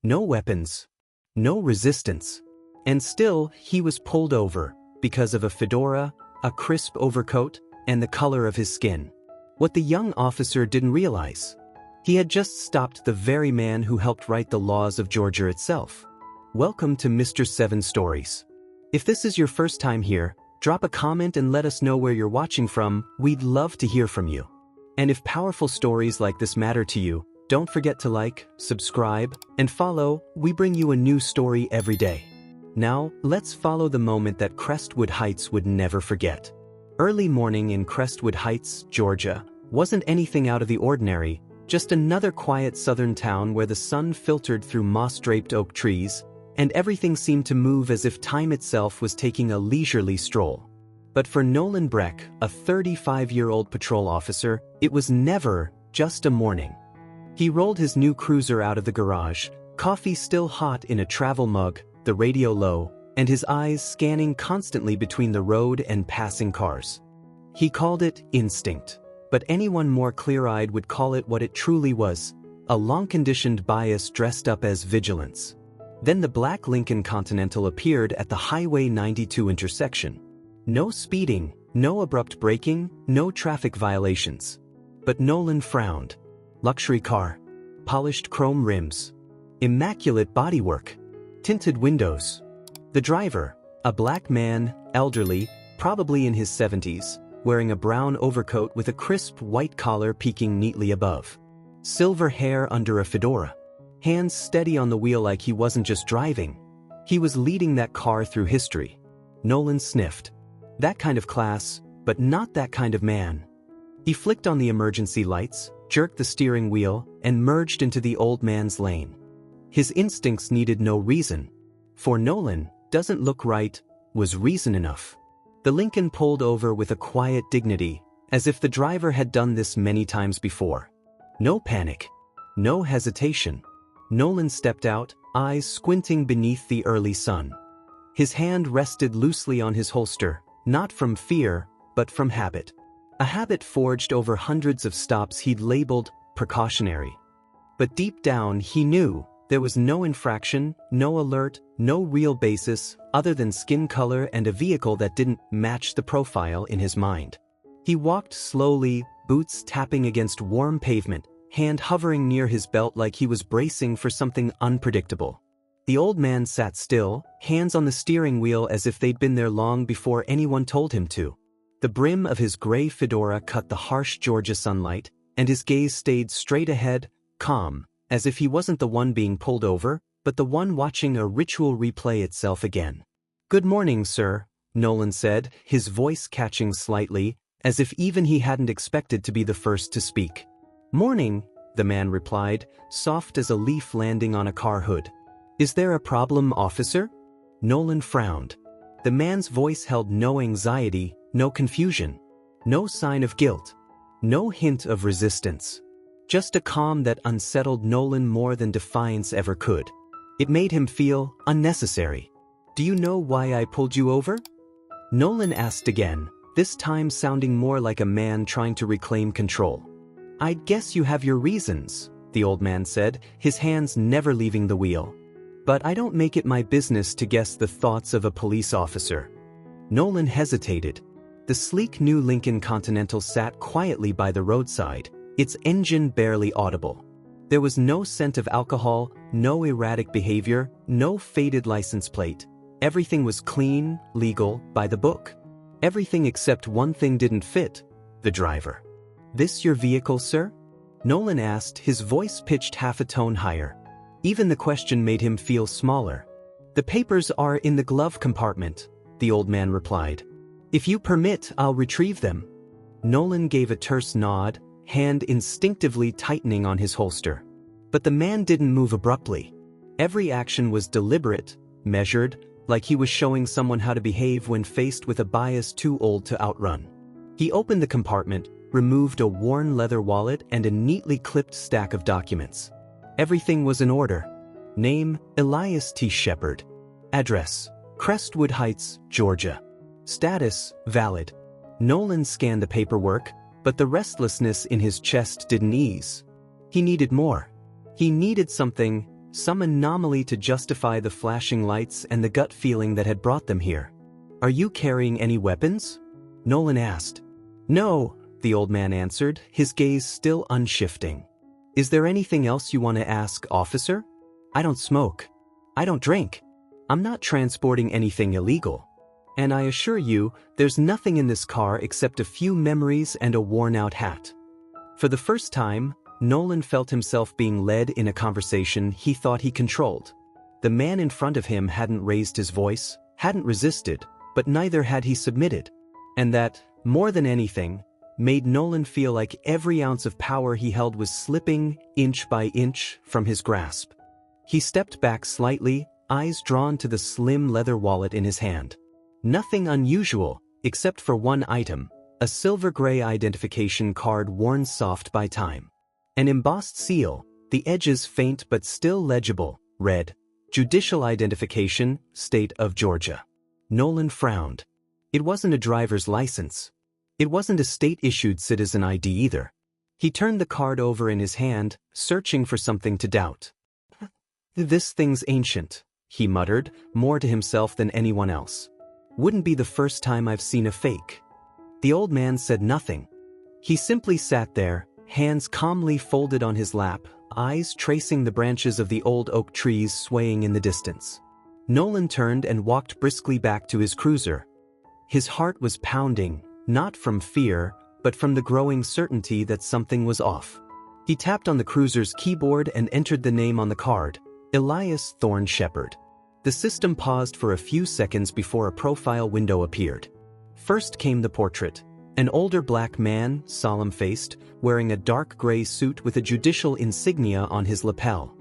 No weapons. No resistance. And still, he was pulled over, because of a fedora, a crisp overcoat, and the color of his skin. What the young officer didn't realize. He had just stopped the very man who helped write the laws of Georgia itself. Welcome to Mr. 7 Stories. If this is your first time here, drop a comment and let us know where you're watching from. We'd love to hear from you. And if powerful stories like this matter to you, don't forget to like, subscribe, and follow. We bring you a new story every day. Now, let's follow the moment that Crestwood Heights would never forget. Early morning in Crestwood Heights, Georgia, wasn't anything out of the ordinary, just another quiet southern town where the sun filtered through moss-draped oak trees, and everything seemed to move as if time itself was taking a leisurely stroll. But for Nolan Breck, a 35-year-old patrol officer, it was never just a morning. He rolled his new cruiser out of the garage, coffee still hot in a travel mug, the radio low, and his eyes scanning constantly between the road and passing cars. He called it instinct, but anyone more clear-eyed would call it what it truly was, a long-conditioned bias dressed up as vigilance. Then the black Lincoln Continental appeared at the Highway 92 intersection. No speeding, no abrupt braking, no traffic violations. But Nolan frowned. Luxury car. Polished chrome rims. Immaculate bodywork. Tinted windows. The driver, a black man, elderly, probably in his 70s, wearing a brown overcoat with a crisp white collar peeking neatly above. Silver hair under a fedora. Hands steady on the wheel like he wasn't just driving. He was leading that car through history. Nolan sniffed. That kind of class, but not that kind of man. He flicked on the emergency lights, jerked the steering wheel, and merged into the old man's lane. His instincts needed no reason. For Nolan, doesn't look right, was reason enough. The Lincoln pulled over with a quiet dignity, as if the driver had done this many times before. No panic. No hesitation. Nolan stepped out, eyes squinting beneath the early sun. His hand rested loosely on his holster, not from fear, but from habit. A habit forged over hundreds of stops he'd labeled precautionary. But deep down he knew there was no infraction, no alert, no real basis other than skin color and a vehicle that didn't match the profile in his mind. He walked slowly, boots tapping against warm pavement, hand hovering near his belt like he was bracing for something unpredictable. The old man sat still, hands on the steering wheel as if they'd been there long before anyone told him to. The brim of his gray fedora cut the harsh Georgia sunlight, and his gaze stayed straight ahead, calm, as if he wasn't the one being pulled over, but the one watching a ritual replay itself again. "Good morning, sir," Nolan said, his voice catching slightly, as if even he hadn't expected to be the first to speak. "Morning," the man replied, soft as a leaf landing on a car hood. "Is there a problem, officer?" Nolan frowned. The man's voice held no anxiety, no confusion, no sign of guilt, no hint of resistance. Just a calm that unsettled Nolan more than defiance ever could. It made him feel unnecessary. "Do you know why I pulled you over?" Nolan asked again, this time sounding more like a man trying to reclaim control. "I'd guess you have your reasons," the old man said, his hands never leaving the wheel. "But I don't make it my business to guess the thoughts of a police officer." Nolan hesitated. The sleek new Lincoln Continental sat quietly by the roadside, its engine barely audible. There was no scent of alcohol, no erratic behavior, no faded license plate. Everything was clean, legal, by the book. Everything except one thing didn't fit: the driver. "This your vehicle, sir?" Nolan asked, his voice pitched half a tone higher. Even the question made him feel smaller. "The papers are in the glove compartment," the old man replied. "If you permit, I'll retrieve them." Nolan gave a terse nod, hand instinctively tightening on his holster. But the man didn't move abruptly. Every action was deliberate, measured, like he was showing someone how to behave when faced with a bias too old to outrun. He opened the compartment, removed a worn leather wallet and a neatly clipped stack of documents. Everything was in order. Name, Elias T. Shepard. Address, Crestwood Heights, Georgia. Status, valid. Nolan scanned the paperwork, but the restlessness in his chest didn't ease. He needed more. He needed something some anomaly to justify the flashing lights and the gut feeling that had brought them here. "Are you carrying any weapons?" Nolan asked. "No," the old man answered, his gaze still unshifting. "Is there anything else you want to ask, officer?" "I don't smoke. I don't drink. I'm not transporting anything illegal. And I assure you, there's nothing in this car except a few memories and a worn-out hat." For the first time, Nolan felt himself being led in a conversation he thought he controlled. The man in front of him hadn't raised his voice, hadn't resisted, but neither had he submitted. And that, more than anything, made Nolan feel like every ounce of power he held was slipping, inch by inch, from his grasp. He stepped back slightly, eyes drawn to the slim leather wallet in his hand. Nothing unusual, except for one item, a silver-gray identification card worn soft by time. An embossed seal, the edges faint but still legible, read, "Judicial Identification, State of Georgia." Nolan frowned. It wasn't a driver's license. It wasn't a state-issued citizen ID either. He turned the card over in his hand, searching for something to doubt. "This thing's ancient," he muttered, more to himself than anyone else. "Wouldn't be the first time I've seen a fake." The old man said nothing. He simply sat there, hands calmly folded on his lap, eyes tracing the branches of the old oak trees swaying in the distance. Nolan turned and walked briskly back to his cruiser. His heart was pounding, not from fear, but from the growing certainty that something was off. He tapped on the cruiser's keyboard and entered the name on the card, Elias Thorne Shepard. The system paused for a few seconds before a profile window appeared. First came the portrait, an older black man, solemn-faced, wearing a dark gray suit with a judicial insignia on his lapel.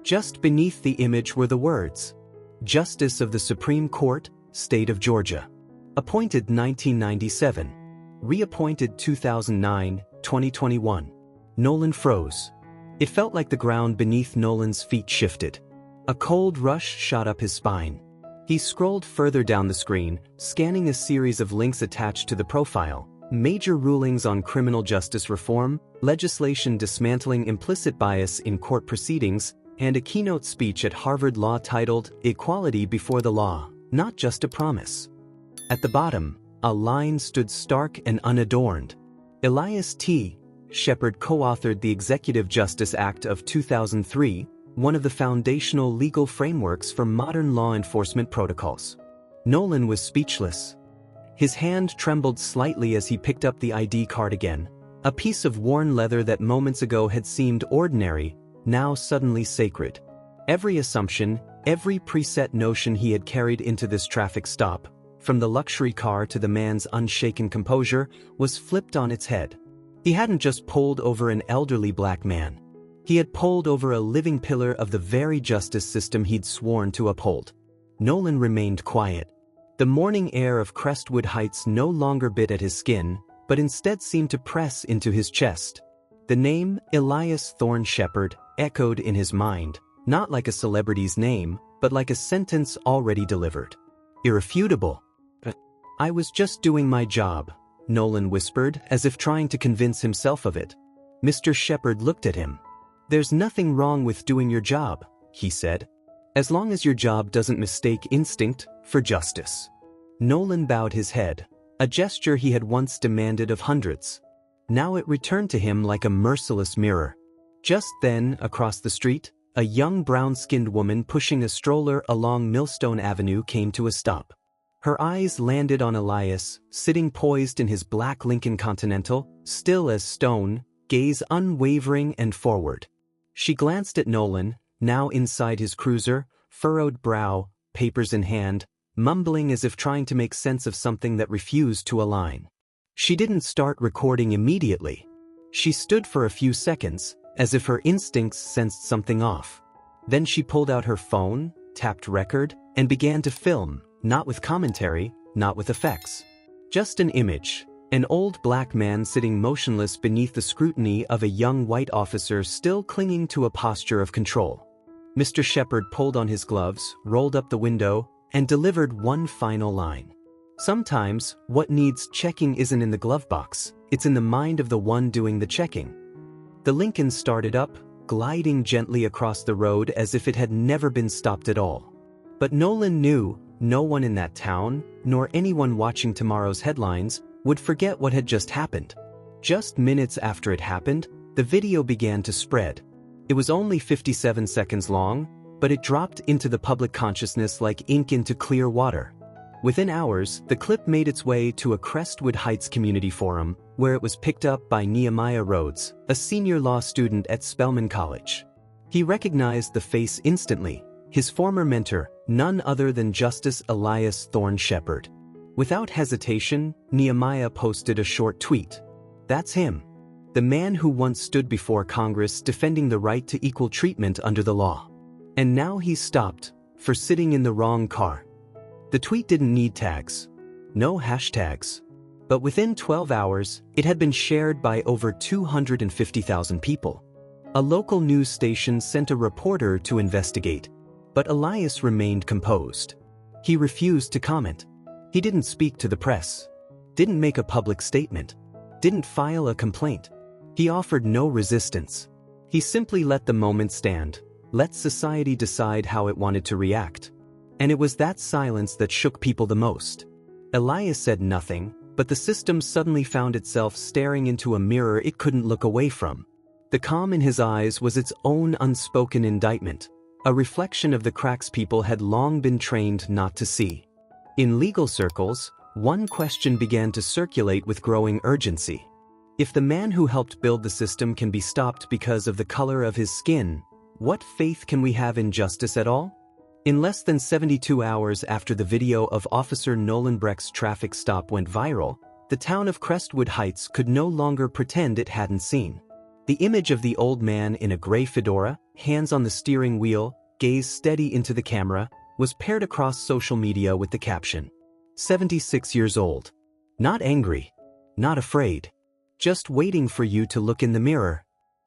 Just beneath the image were the words, "Justice of the Supreme Court, State of Georgia. Appointed 1997. Reappointed 2009, 2021. Nolan froze. It felt like the ground beneath Nolan's feet shifted. A cold rush shot up his spine. He scrolled further down the screen, scanning a series of links attached to the profile, major rulings on criminal justice reform, legislation dismantling implicit bias in court proceedings, and a keynote speech at Harvard Law titled, "Equality Before the Law, Not Just a Promise." At the bottom, a line stood stark and unadorned. Elias T. Shepard co-authored the Executive Justice Act of 2003, one of the foundational legal frameworks for modern law enforcement protocols. Nolan was speechless. His hand trembled slightly as he picked up the ID card again, a piece of worn leather that moments ago had seemed ordinary, now suddenly sacred. Every assumption, every preset notion he had carried into this traffic stop, from the luxury car to the man's unshaken composure, was flipped on its head. He hadn't just pulled over an elderly black man. He had pulled over a living pillar of the very justice system he'd sworn to uphold. Nolan remained quiet. The morning air of Crestwood Heights no longer bit at his skin, but instead seemed to press into his chest. The name, Elias Thorne Shepard, echoed in his mind, not like a celebrity's name, but like a sentence already delivered. Irrefutable. "I was just doing my job," Nolan whispered, as if trying to convince himself of it. Mr. Shepard looked at him. "There's nothing wrong with doing your job," he said. "As long as your job doesn't mistake instinct for justice." Nolan bowed his head, a gesture he had once demanded of hundreds. Now it returned to him like a merciless mirror. Just then, across the street, a young brown-skinned woman pushing a stroller along Millstone Avenue came to a stop. Her eyes landed on Elias, sitting poised in his black Lincoln Continental, still as stone, gaze unwavering and forward. She glanced at Nolan, now inside his cruiser, furrowed brow, papers in hand, mumbling as if trying to make sense of something that refused to align. She didn't start recording immediately. She stood for a few seconds, as if her instincts sensed something off. Then she pulled out her phone, tapped record, and began to film, not with commentary, not with effects. Just an image, an old black man sitting motionless beneath the scrutiny of a young white officer still clinging to a posture of control. Mr. Shepard pulled on his gloves, rolled up the window, and delivered one final line. "Sometimes, what needs checking isn't in the glove box, it's in the mind of the one doing the checking." The Lincoln started up, gliding gently across the road as if it had never been stopped at all. But Nolan knew no one in that town, nor anyone watching tomorrow's headlines, would forget what had just happened. Just minutes after it happened, the video began to spread. It was only 57 seconds long, but it dropped into the public consciousness like ink into clear water. Within hours, the clip made its way to a Crestwood Heights community forum, where it was picked up by Nehemiah Rhodes, a senior law student at Spelman College. He recognized the face instantly, his former mentor, none other than Justice Elias Thorne Shepard. Without hesitation, Nehemiah posted a short tweet. "That's him. The man who once stood before Congress defending the right to equal treatment under the law. And now he's stopped for sitting in the wrong car." The tweet didn't need tags. No hashtags. But within 12 hours, it had been shared by over 250,000 people. A local news station sent a reporter to investigate. But Elias remained composed. He refused to comment. He didn't speak to the press. Didn't make a public statement. Didn't file a complaint. He offered no resistance. He simply let the moment stand, let society decide how it wanted to react. And it was that silence that shook people the most. Elias said nothing, but the system suddenly found itself staring into a mirror it couldn't look away from. The calm in his eyes was its own unspoken indictment, a reflection of the cracks people had long been trained not to see. In legal circles, one question began to circulate with growing urgency. If the man who helped build the system can be stopped because of the color of his skin, what faith can we have in justice at all? In less than 72 hours after the video of Officer Nolan Breck's traffic stop went viral, the town of Crestwood Heights could no longer pretend it hadn't seen. The image of the old man in a gray fedora, hands on the steering wheel, gaze steady into the camera, was paired across social media with the caption, "76 years old. Not angry. Not afraid. Just waiting for you to look in the mirror."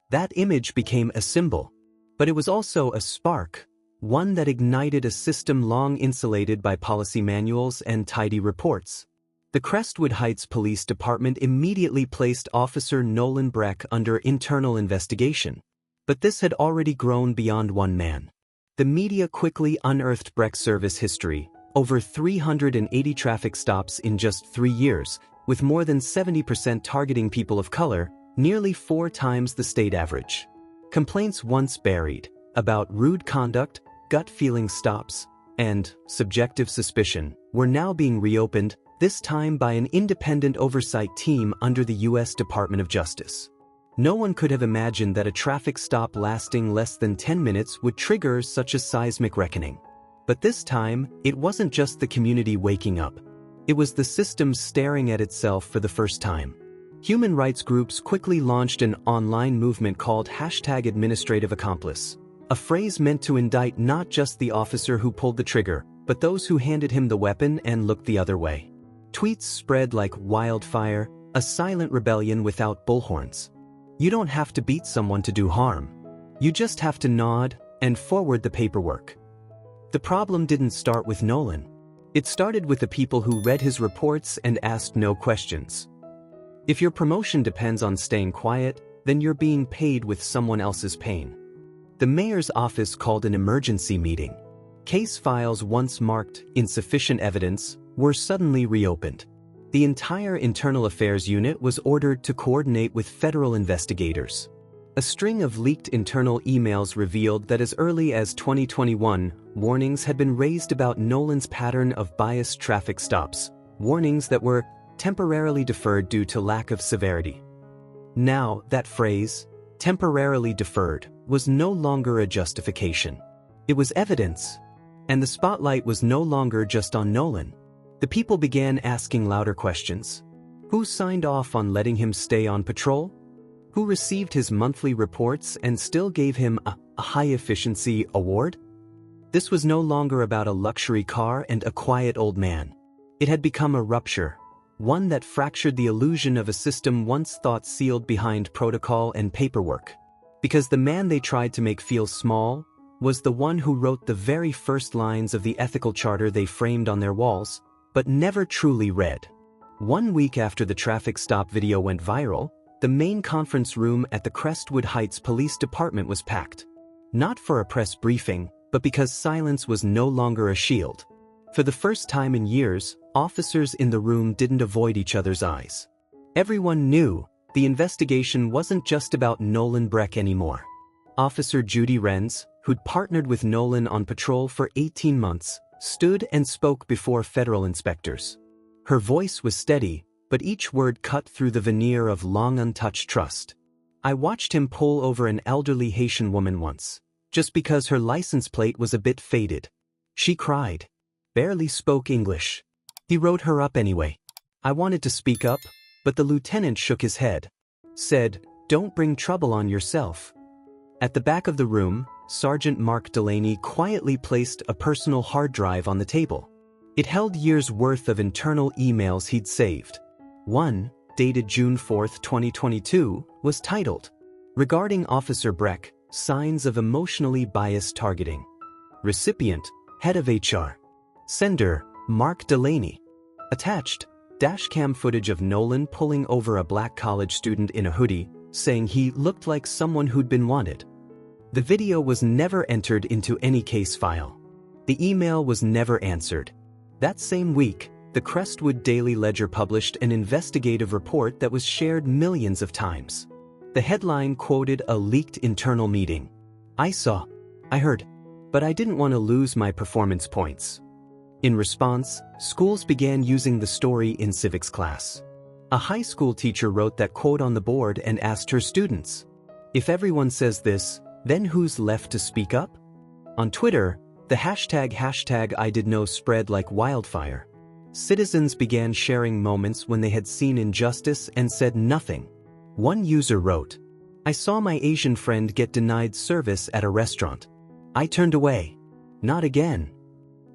That image became a symbol. But it was also a spark, one that ignited a system long insulated by policy manuals and tidy reports. The Crestwood Heights Police Department immediately placed Officer Nolan Breck under internal investigation. But this had already grown beyond one man. The media quickly unearthed Breck's service history, over 380 traffic stops in just 3 years, with more than 70% targeting people of color, nearly 4 times the state average. Complaints once buried, about rude conduct, gut-feeling stops, and subjective suspicion, were now being reopened, this time by an independent oversight team under the U.S. Department of Justice. No one could have imagined that a traffic stop lasting less than 10 minutes would trigger such a seismic reckoning. But this time, it wasn't just the community waking up. It was the system staring at itself for the first time. Human rights groups quickly launched an online movement called #AdministrativeAccomplice, a phrase meant to indict not just the officer who pulled the trigger, but those who handed him the weapon and looked the other way. Tweets spread like wildfire, a silent rebellion without bullhorns. You don't have to beat someone to do harm. You just have to nod and forward the paperwork. The problem didn't start with Nolan. It started with the people who read his reports and asked no questions. If your promotion depends on staying quiet, then you're being paid with someone else's pain. The mayor's office called an emergency meeting. Case files once marked insufficient evidence were suddenly reopened. The entire Internal Affairs Unit was ordered to coordinate with federal investigators. A string of leaked internal emails revealed that as early as 2021, warnings had been raised about Nolan's pattern of biased traffic stops, warnings that were temporarily deferred due to lack of severity. Now, that phrase, temporarily deferred, was no longer a justification. It was evidence. And the spotlight was no longer just on Nolan. The people began asking louder questions. Who signed off on letting him stay on patrol? Who received his monthly reports and still gave him a high-efficiency award? This was no longer about a luxury car and a quiet old man. It had become a rupture, one that fractured the illusion of a system once thought sealed behind protocol and paperwork. Because the man they tried to make feel small was the one who wrote the very first lines of the ethical charter they framed on their walls, but never truly read. 1 week after the traffic stop video went viral, the main conference room at the Crestwood Heights Police Department was packed. Not for a press briefing, but because silence was no longer a shield. For the first time in years, officers in the room didn't avoid each other's eyes. Everyone knew the investigation wasn't just about Nolan Breck anymore. Officer Judy Renz, who'd partnered with Nolan on patrol for 18 months, stood and spoke before federal inspectors. Her voice was steady, but each word cut through the veneer of long untouched trust. I watched him pull over an elderly Haitian woman once, just because her license plate was a bit faded. She cried, barely spoke English. He wrote her up anyway. I wanted to speak up, but the lieutenant shook his head. Said, "Don't bring trouble on yourself." At the back of the room, Sergeant Mark Delaney quietly placed a personal hard drive on the table. It held years' worth of internal emails he'd saved. One, dated June 4, 2022, was titled, "Regarding Officer Breck, Signs of Emotionally Biased Targeting." Recipient, Head of HR. Sender, Mark Delaney. Attached, dashcam footage of Nolan pulling over a black college student in a hoodie, saying he looked like someone who'd been wanted. The video was never entered into any case file. The email was never answered. That same week, the Crestwood Daily Ledger published an investigative report that was shared millions of times. The headline quoted a leaked internal meeting. I heard, but I didn't want to lose my performance points. In response, schools began using the story in civics class. A high school teacher wrote that quote on the board and asked her students, "If everyone says this, then who's left to speak up?" On Twitter, the hashtag I did know spread like wildfire. Citizens began sharing moments when they had seen injustice and said nothing. One user wrote, "I saw my Asian friend get denied service at a restaurant. I turned away. Not again."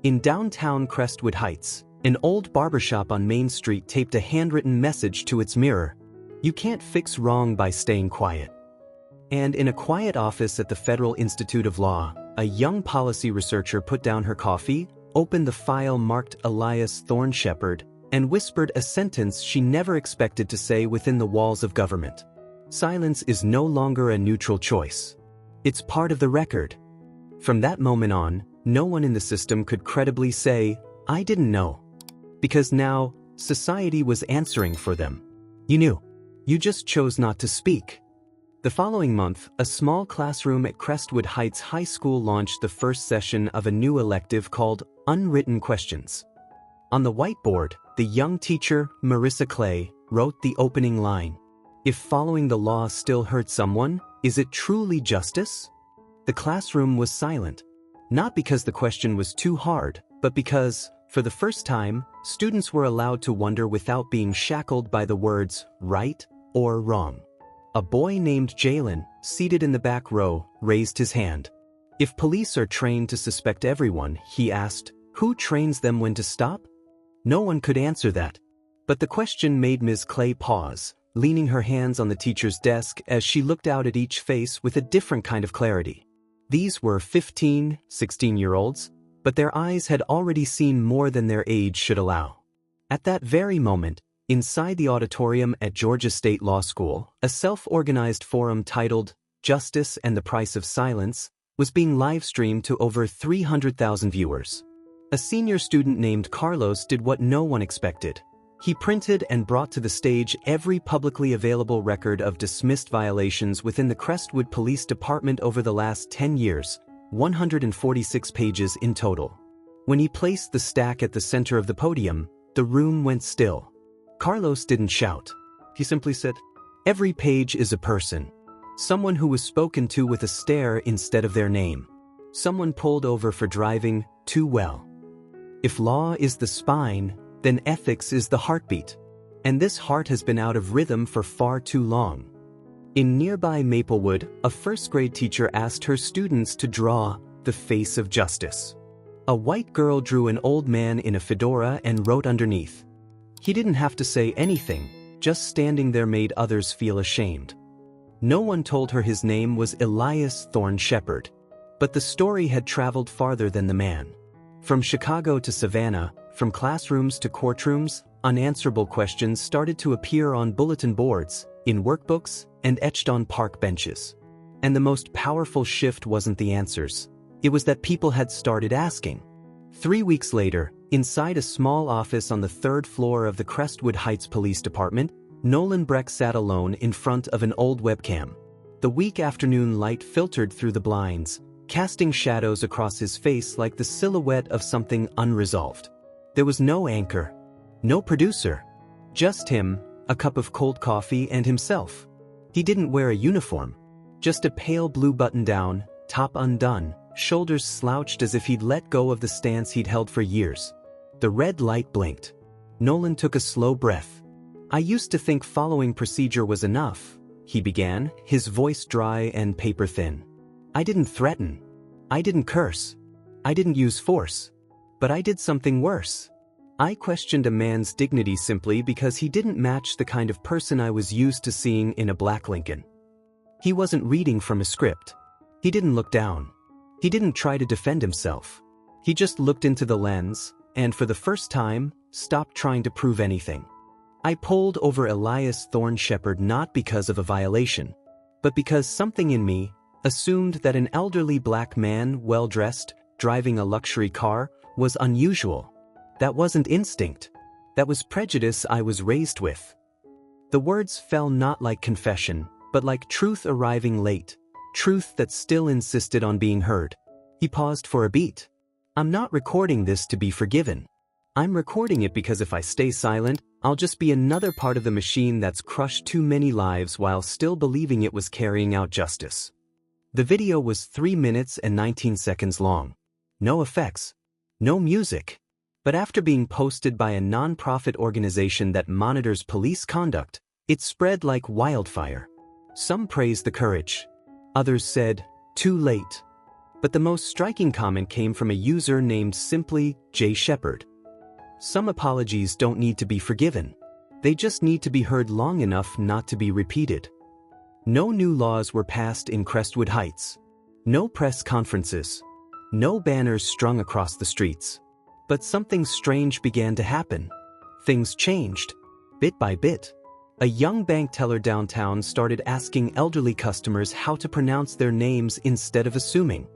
In downtown Crestwood Heights, an old barbershop on Main Street taped a handwritten message to its mirror, "You can't fix wrong by staying quiet." And in a quiet office at the Federal Institute of Law, a young policy researcher put down her coffee, opened the file marked Elias Thorne Shepard, and whispered a sentence she never expected to say within the walls of government. Silence is no longer a neutral choice. It's part of the record. From that moment on, no one in the system could credibly say, "I didn't know." Because now, society was answering for them. You knew. You just chose not to speak. The following month, a small classroom at Crestwood Heights High School launched the first session of a new elective called Unwritten Questions. On the whiteboard, the young teacher, Marissa Clay, wrote the opening line. "If following the law still hurts someone, is it truly justice?" The classroom was silent. Not because the question was too hard, but because, for the first time, students were allowed to wonder without being shackled by the words right or wrong. A boy named Jalen, seated in the back row, raised his hand. "If police are trained to suspect everyone," he asked, "who trains them when to stop?" No one could answer that. But the question made Ms. Clay pause, leaning her hands on the teacher's desk as she looked out at each face with a different kind of clarity. These were 15, 16-year-olds, but their eyes had already seen more than their age should allow. At that very moment, inside the auditorium at Georgia State Law School, a self-organized forum titled "Justice and the Price of Silence" was being live-streamed to over 300,000 viewers. A senior student named Carlos did what no one expected. He printed and brought to the stage every publicly available record of dismissed violations within the Crestwood Police Department over the last 10 years, 146 pages in total. When he placed the stack at the center of the podium, the room went still. Carlos didn't shout. He simply said, "Every page is a person. Someone who was spoken to with a stare instead of their name. Someone pulled over for driving too well. If law is the spine, then ethics is the heartbeat. And this heart has been out of rhythm for far too long." In nearby Maplewood, a first-grade teacher asked her students to draw the face of justice. A white girl drew an old man in a fedora and wrote underneath. He didn't have to say anything, just standing there made others feel ashamed. No one told her his name was Elias Thorne Shepard. But the story had traveled farther than the man. From Chicago to Savannah, from classrooms to courtrooms, unanswerable questions started to appear on bulletin boards, in workbooks, and etched on park benches. And the most powerful shift wasn't the answers. It was that people had started asking. 3 weeks later, inside a small office on the 3rd floor of the Crestwood Heights Police Department, Nolan Breck sat alone in front of an old webcam. The weak afternoon light filtered through the blinds, casting shadows across his face like the silhouette of something unresolved. There was no anchor, no producer, just him, a cup of cold coffee, and himself. He didn't wear a uniform, just a pale blue button-down, top undone, shoulders slouched as if he'd let go of the stance he'd held for years. The red light blinked. Nolan took a slow breath. "I used to think following procedure was enough," he began, his voice dry and paper-thin. "I didn't threaten. I didn't curse. I didn't use force. But I did something worse. I questioned a man's dignity simply because he didn't match the kind of person I was used to seeing in a black Lincoln." He wasn't reading from a script. He didn't look down. He didn't try to defend himself. He just looked into the lens, and for the first time, stopped trying to prove anything. "I pulled over Elias Thorne Shepard not because of a violation, but because something in me assumed that an elderly black man, well-dressed, driving a luxury car, was unusual. That wasn't instinct. That was prejudice I was raised with." The words fell not like confession, but like truth arriving late, truth that still insisted on being heard. He paused for a beat. "I'm not recording this to be forgiven. I'm recording it because if I stay silent, I'll just be another part of the machine that's crushed too many lives while still believing it was carrying out justice." The video was 3 minutes and 19 seconds long. No effects. No music. But after being posted by a non-profit organization that monitors police conduct, it spread like wildfire. Some praised the courage. Others said, "Too late." But the most striking comment came from a user named simply J. Shepard. "Some apologies don't need to be forgiven. They just need to be heard long enough not to be repeated." No new laws were passed in Crestwood Heights. No press conferences. No banners strung across the streets. But something strange began to happen. Things changed, bit by bit. A young bank teller downtown started asking elderly customers how to pronounce their names instead of assuming.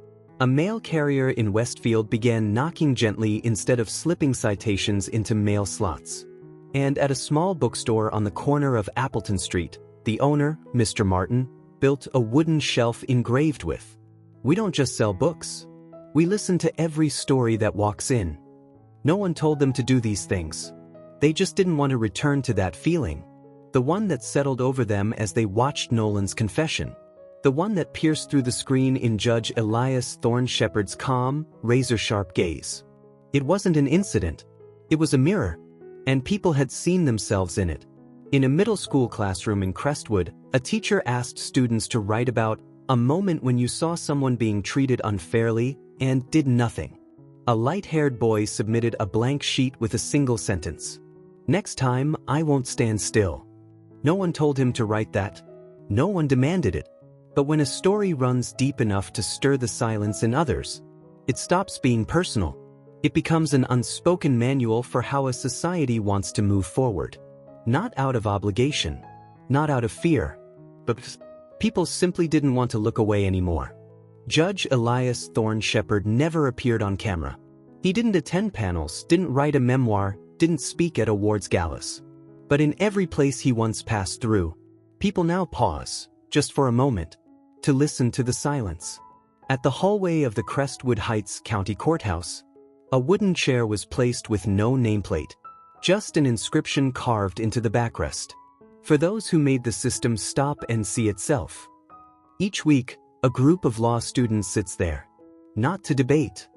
A mail carrier in Westfield began knocking gently instead of slipping citations into mail slots. And at a small bookstore on the corner of Appleton Street, the owner, Mr. Martin, built a wooden shelf engraved with, "We don't just sell books. We listen to every story that walks in." No one told them to do these things. They just didn't want to return to that feeling. The one that settled over them as they watched Nolan's confession. The one that pierced through the screen in Judge Elias Thorne Shepard's calm, razor-sharp gaze. It wasn't an incident. It was a mirror. And people had seen themselves in it. In a middle school classroom in Crestwood, a teacher asked students to write about a moment when you saw someone being treated unfairly and did nothing. A light-haired boy submitted a blank sheet with a single sentence. "Next time, I won't stand still." No one told him to write that. No one demanded it. But when a story runs deep enough to stir the silence in others, it stops being personal. It becomes an unspoken manual for how a society wants to move forward. Not out of obligation, not out of fear, but because people simply didn't want to look away anymore. Judge Elias Thorne Shepard never appeared on camera. He didn't attend panels, didn't write a memoir, didn't speak at awards galas. But in every place he once passed through, people now pause, just for a moment, to listen to the silence. At the hallway of the Crestwood Heights County Courthouse, a wooden chair was placed with no nameplate, just an inscription carved into the backrest. For those who made the system stop and see itself. Each week, a group of law students sits there, not to debate,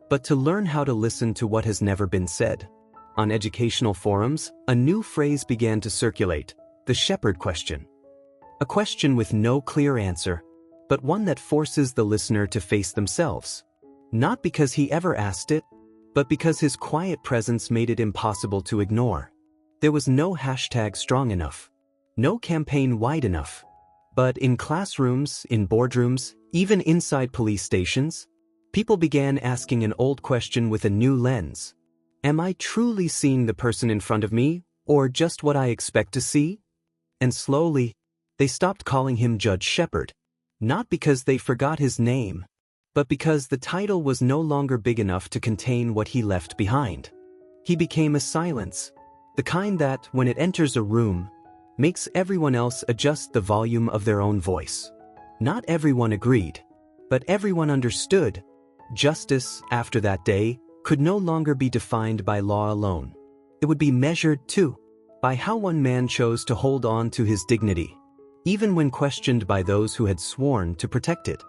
but to learn how to listen to what has never been said. On educational forums, a new phrase began to circulate, the Shepard question. A question with no clear answer, but one that forces the listener to face themselves. Not because he ever asked it, but because his quiet presence made it impossible to ignore. There was no hashtag strong enough, no campaign wide enough. But in classrooms, in boardrooms, even inside police stations, people began asking an old question with a new lens. Am I truly seeing the person in front of me, or just what I expect to see? And slowly, They stopped calling him Judge Shepard, not because they forgot his name, but because the title was no longer big enough to contain what he left behind. He became a silence, the kind that, when it enters a room, makes everyone else adjust the volume of their own voice. Not everyone agreed, but everyone understood. Justice, after that day, could no longer be defined by law alone. It would be measured, too, by how one man chose to hold on to his dignity, even when questioned by those who had sworn to protect it.